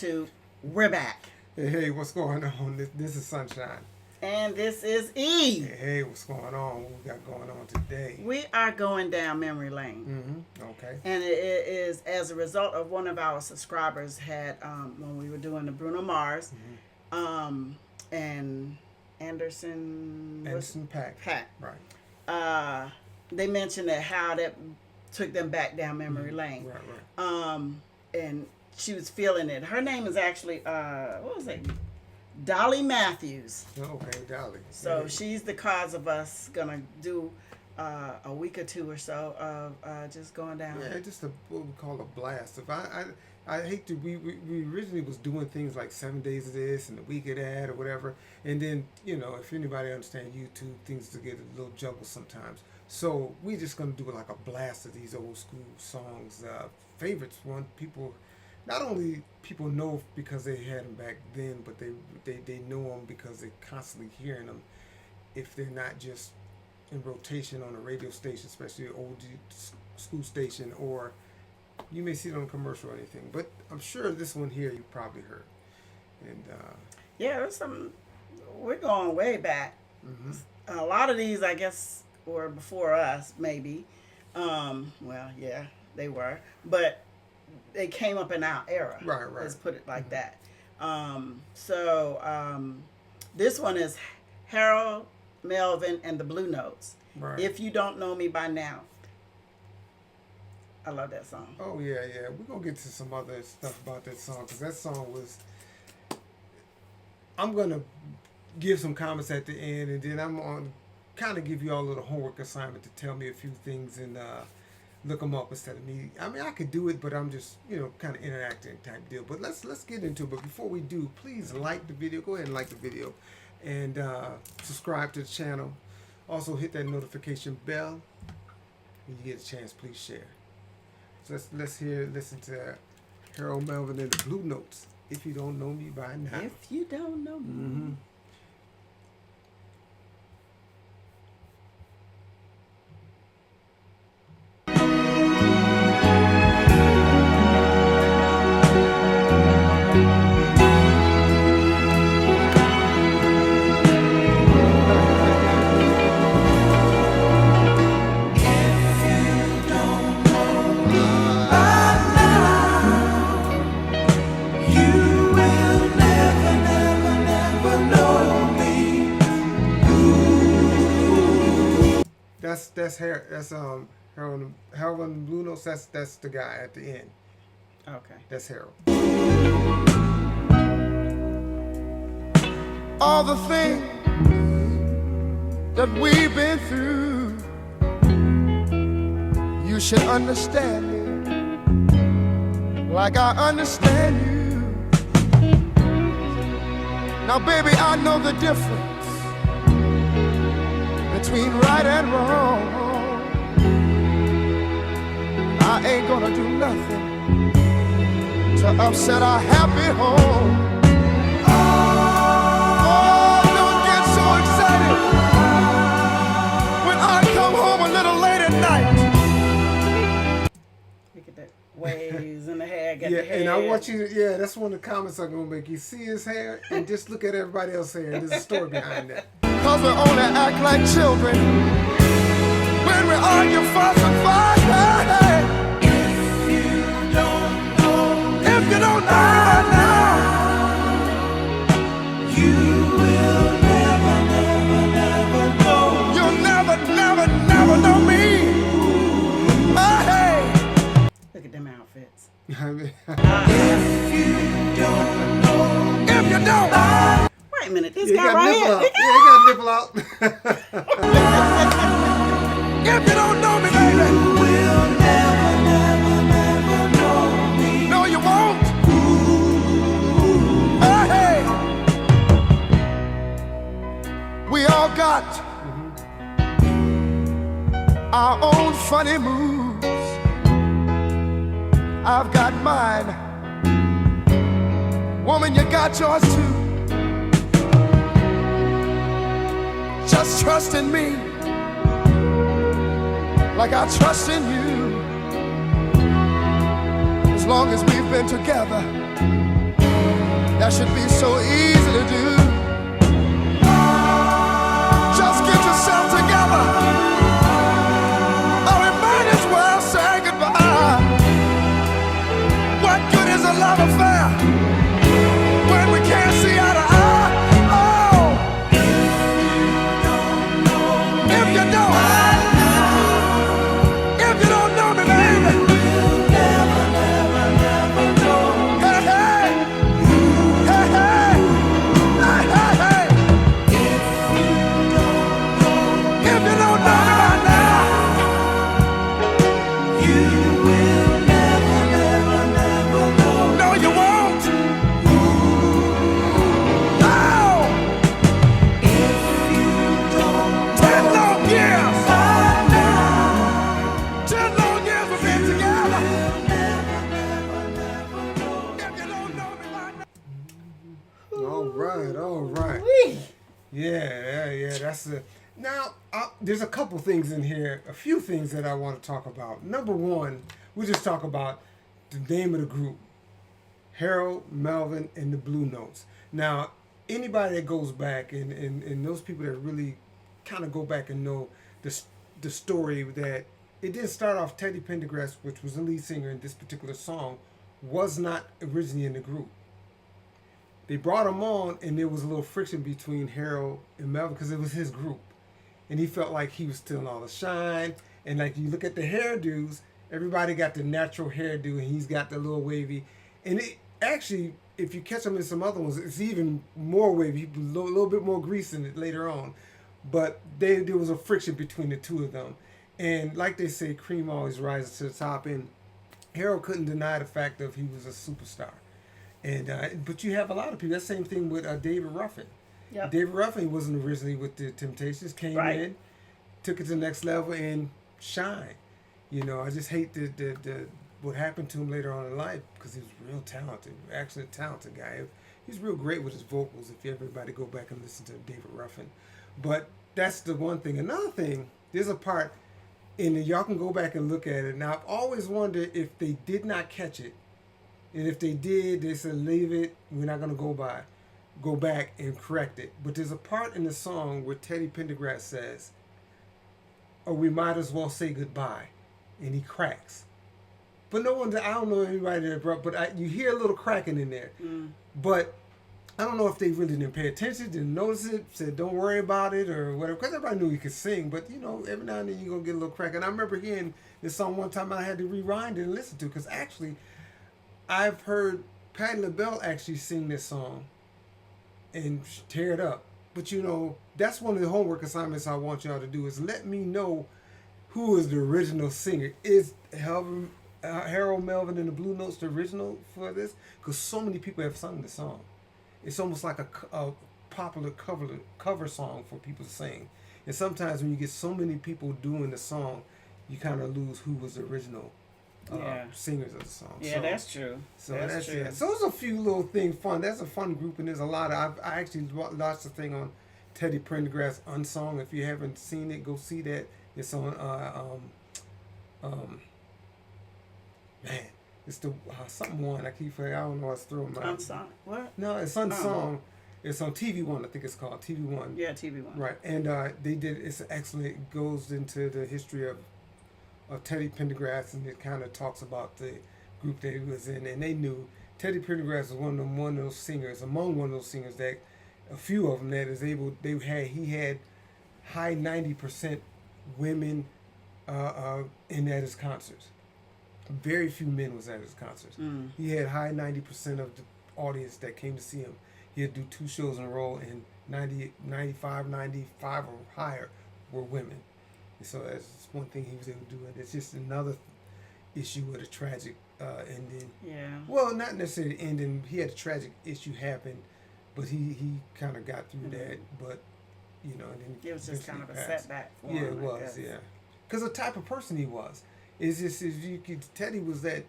YouTube. We're back. Hey, what's going on? This is Sunshine. And this is E. Hey, what's going on? What we got going on today? We are going down memory lane. Okay. And it is as a result of one of our subscribers had, when we were doing the Bruno Mars, and Anderson Paak. Right. They mentioned that how that took them back down memory lane. Right. And she was feeling it. Her name is actually, what was it? Dolly Matthews. Okay, Dolly. So she's the cause of us gonna do a week or two or so of just going down. Yeah, just what we call a blast. If I hate to, we originally was doing things like 7 days of this and a week of that or whatever, and then if anybody understands YouTube, things to get a little jumbled sometimes. So we just gonna do like a blast of these old school songs, favorites. One people. Not only people know because they had them back then, but they know them because they're constantly hearing them. If they're not just in rotation on a radio station, especially an old school station, or you may see it on a commercial or anything. But I'm sure this one here you probably heard. And yeah, there's we're going way back. A lot of these, I guess, were before us, maybe. Well, yeah, they were, but they came up in our era. Right. Let's put it like that. This one is Harold, Melvin, and the Bluenotes. Right. If You Don't Know Me By Now. I love that song. Oh, yeah. We're going to get to some other stuff about that song, because that song was... I'm going to give some comments at the end, and then I'm going to kind of give you all a little homework assignment to tell me a few things and... look them up instead of me. I mean, I could do it, but I'm just, kind of interacting type deal. But let's get into it. But before we do, please like the video. Go ahead and like the video. And subscribe to the channel. Also, hit that notification bell. When you get a chance, please share. So let's listen to Harold, Melvin, and the Bluenotes. If You Don't Know Me By Now. If You Don't Know Me. That's Harold and Bluenotes. That's the guy at the end. Okay. That's Harold. All the things that we've been through, you should understand me like I understand you. Now, baby, I know the difference between right and wrong. I ain't gonna do nothing to upset our happy home. Oh, don't get so excited when I come home a little late at night. Look at that waves in the hair. Got Yeah, the hair. and I want you to, that's one of the comments I'm gonna make. You see his hair and just look at everybody else's hair. There's a story behind that. Cause we only act like children when we argue, fuss, and fight. Hey. If you don't know now, you will never know. You'll never know me. Hey. Look at them outfits. If you don't. Wait a minute, this He guy got right nipple here. out. Yeah, he got nipple out. If you don't know me, baby, you will never know me. No, you won't. Hey, we all got our own funny moves. I've got mine. Woman, you got yours too. Just trust in me like I trust in you. As long as we've been together, That should be so easy to do. Just get yourself together, or we might as well say goodbye. What good is a love affair when we can't see eye to eye? Oh, if you don't know me, baby, hey, hey, hey, hey, hey, hey, hey. If you don't know me by now, you will never, never, never know. No, you won't. No. 10 long years. 10 long years we've been together. If you don't know me by now. All right. Wee. Yeah. That's it. Now, there's a couple things in here, a few things that I want to talk about. Number one, we just talk about the name of the group, Harold, Melvin, and the Bluenotes. Now, anybody that goes back and those people that really kind of go back and know the story that it didn't start off. Teddy Pendergrass, which was the lead singer in this particular song, was not originally in the group. They brought him on, and there was a little friction between Harold and Melvin because it was his group. And he felt like he was stealing all the shine. And like you look at the hairdos, everybody got the natural hairdo, and he's got the little wavy. And it actually, if you catch him in some other ones, it's even more wavy, a little bit more grease in it later on. But there was a friction between the two of them. And like they say, cream always rises to the top. And Harold couldn't deny the fact that he was a superstar. And but you have a lot of people. That same thing with David Ruffin. Yep. David Ruffin wasn't originally with the Temptations. Came in, took it to the next level, and shine. You know, I just hate the what happened to him later on in life because he was real talented. Actually, a talented guy. He's real great with his vocals. If everybody go back and listen to David Ruffin, but that's the one thing. Another thing, there's a part, and y'all can go back and look at it. Now, I've always wondered if they did not catch it. And if they did, they said, leave it. We're not going to go back and correct it. But there's a part in the song where Teddy Pendergrass says, or we might as well say goodbye. And he cracks. But no one, I don't know anybody that brought, but you hear a little cracking in there. But I don't know if they really didn't pay attention, didn't notice it, said don't worry about it or whatever. Because everybody knew he could sing. But, you know, every now and then you're going to get a little crack. And I remember hearing this song one time I had to rewind it and listen to. Because actually, I've heard Patti LaBelle actually sing this song and tear it up. But you know, that's one of the homework assignments I want y'all to do is let me know who is the original singer. Is Harold Melvin and the Bluenotes the original for this? Because so many people have sung the song. It's almost like a popular cover song for people to sing. And sometimes when you get so many people doing the song, you kind of lose who was the original singers of the song. Yeah, so, that's true. So that's true. Yeah. So there's a few little things fun. That's a fun group, and there's a lot of. I actually watched the thing on Teddy Pendergrass Unsung. If you haven't seen it, go see that. It's on. Man, it's the something one. I keep forgetting. I don't know. I was throwing my Unsung. What? No, it's Unsung. It's on TV One. I think it's called TV One. Yeah, TV One. Right, and they did. It's excellent. It goes into the history of Teddy Pendergrass, and it kind of talks about the group that he was in, and they knew Teddy Pendergrass was one of those singers, that a few of them that is able. He had high 90% women in at his concerts. Very few men was at his concerts. He had high 90% of the audience that came to see him. He had to do 2 shows in a row, and 95 or higher were women. So that's one thing he was able to do. And it's just another issue with a tragic ending. Yeah. Well, not necessarily ending. He had a tragic issue happen, but he kind of got through that. But, you know, and then it was just kind of a setback for him. Yeah, it was, yeah. Because the type of person he was. It's just, Teddy was that,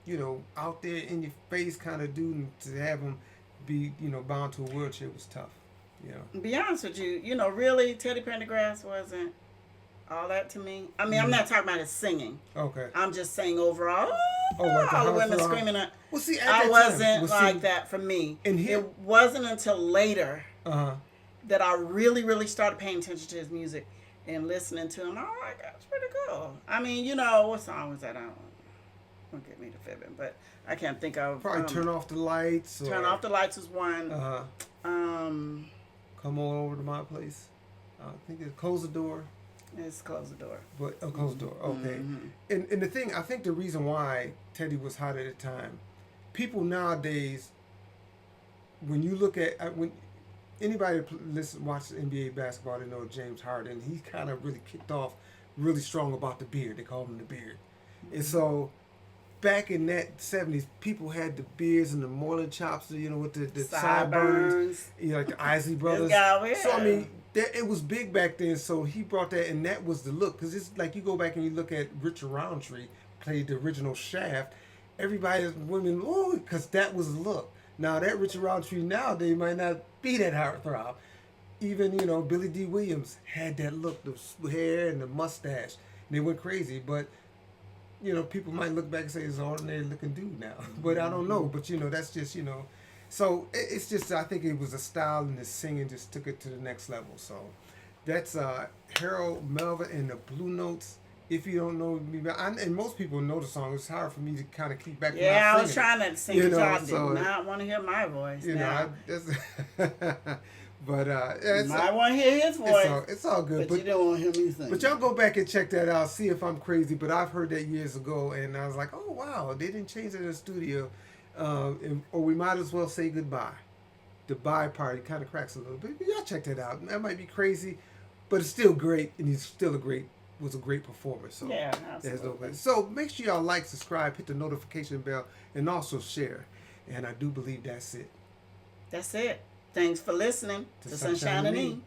you know, out there in your face kind of dude, and to have him be, you know, bound to a wheelchair was tough. You know. To be honest with you, you know, really, Teddy Pendergrass wasn't all that to me. I mean, I'm not talking about his singing. Okay. I'm just saying overall, Oh, what, the all the house women alarm? screaming. Well, see, at I that wasn't time, like that for me. And here, It wasn't until later uh-huh. that I really, really started paying attention to his music and listening to him. Oh my God, it's pretty cool. I mean, you know, what song was that? Don't get me to fibbing, but I can't think of. Probably Turn Off the Lights. Turn Off the Lights was one. Uh-huh. Come On Over to My Place. I think it's Close the Door. It's Close the Door. But Close the Door. Okay. Mm-hmm. And the thing, I think the reason why Teddy was hot at the time, people nowadays, when you look at when anybody watches NBA basketball, they know James Harden. He kind of really kicked off really strong about the beard. They call him the beard. Mm-hmm. And so back in that 70s, people had the beards and the Moreland chops, you know, with the sideburns, you know, like the Isley Brothers. So I mean, it was big back then. So he brought that, and that was the look. Because it's like you go back and you look at Richard Roundtree, played the original Shaft. Everybody's women, oh, because that was the look. Now that Richard Roundtree nowadays might not be that heartthrob. Even, you know, Billy D. Williams had that look, the hair and the mustache. And they went crazy, but you know, people might look back and say it's an ordinary looking dude now. But I don't know. But, you know, that's just, you know. So it's just, I think it was a style, and the singing just took it to the next level. So that's Harold Melvin and the Bluenotes. If you don't know me, and most people know the song. It's hard for me to kind of keep back. Yeah, I was trying to sing it. Y'all did so, not want to hear my voice. You know, but you might want to hear his voice. It's all good. But you don't want to hear me sing. But y'all go back and check that out. See if I'm crazy. But I've heard that years ago, and I was like, oh wow, they didn't change it in the studio, or we might as well say goodbye. The bye part kind of cracks a little bit. But y'all check that out. That might be crazy, but it's still great, and he's still was a great performer. So yeah, absolutely. So make sure y'all like, subscribe, hit the notification bell, and also share. And I do believe that's it. That's it. Thanks for listening to Sunshine and E.